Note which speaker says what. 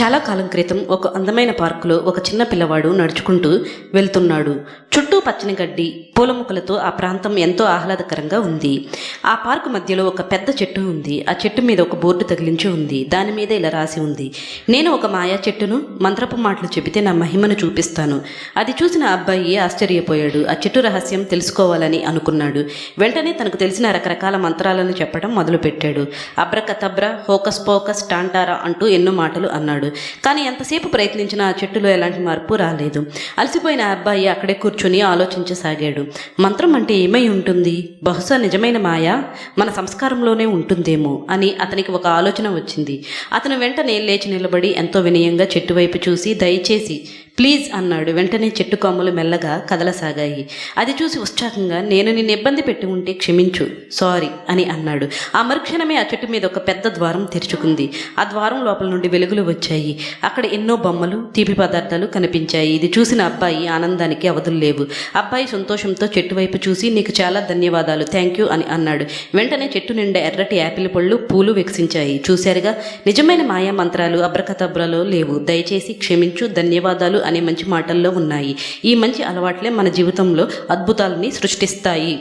Speaker 1: చాలా కాలం క్రితం ఒక అందమైన పార్కులో ఒక చిన్న పిల్లవాడు నడుచుకుంటూ వెళ్తున్నాడు. చుట్టూ పచ్చని గడ్డి, పూల మొక్కలతో ఆ ప్రాంతం ఎంతో ఆహ్లాదకరంగా ఉంది. ఆ పార్కు మధ్యలో ఒక పెద్ద చెట్టు ఉంది. ఆ చెట్టు మీద ఒక బోర్డు తగిలించి ఉంది. దాని మీద ఇలా రాసి ఉంది: నేను ఒక మాయా చెట్టును, మంత్రపు మాటలు చెబితే నా మహిమను చూపిస్తాను. అది చూసిన అబ్బాయి ఆశ్చర్యపోయాడు. ఆ చెట్టు రహస్యం తెలుసుకోవాలని అనుకున్నాడు. వెంటనే తనకు తెలిసిన రకరకాల మంత్రాలను చెప్పడం మొదలుపెట్టాడు. అబ్రకతబ్రా, హోకస్ పోకస్, టాంటారా అంటూ ఎన్నో మాటలు అన్నాడు. కానీ ఎంతసేపు ప్రయత్నించినా ఆ చెట్టులో ఎలాంటి మార్పు రాలేదు. అలసిపోయిన అబ్బాయి అక్కడే కూర్చుని ఆలోచించసాగాడు. మంత్రం అంటే ఏమై ఉంటుంది? బహుశా నిజమైన మాయ మన సంస్కారంలోనే ఉంటుందేమో అని అతనికి ఒక ఆలోచన వచ్చింది. అతను వెంటనే లేచి నిలబడి ఎంతో వినయంగా చెట్టు వైపు చూసి, దయచేసి ప్లీజ్ అన్నాడు. వెంటనే చెట్టు కొమ్మలు మెల్లగా కదలసాగాయి. అది చూసి ఉత్సాహంగా, నేను నిన్ను ఇబ్బంది పెట్టి ఉంటే క్షమించు, సారీ అని అన్నాడు. ఆ మరుక్షణమే ఆ చెట్టు మీద ఒక పెద్ద ద్వారం తెరుచుకుంది. ఆ ద్వారం లోపల నుండి వెలుగులు వచ్చాయి. అక్కడ ఎన్నో బొమ్మలు, తీపి పదార్థాలు కనిపించాయి. ఇది చూసిన అబ్బాయి ఆనందానికి అవధులు లేవు. అబ్బాయి సంతోషంతో చెట్టు వైపు చూసి, నీకు చాలా ధన్యవాదాలు, థ్యాంక్ యూ అని అన్నాడు. వెంటనే చెట్టు నిండా ఎర్రటి యాపిల్ పళ్ళు, పూలు వికసించాయి. చూశారుగా, నిజమైన మాయా మంత్రాలు అబ్రకతబ్రాలో లేవు. దయచేసి క్షమించు, ధన్యవాదాలు అనే మంచి మాటల్లో ఉన్నాయి. ఈ మంచి అలవాట్లే మన జీవితంలో అద్భుతాలని సృష్టిస్తాయి.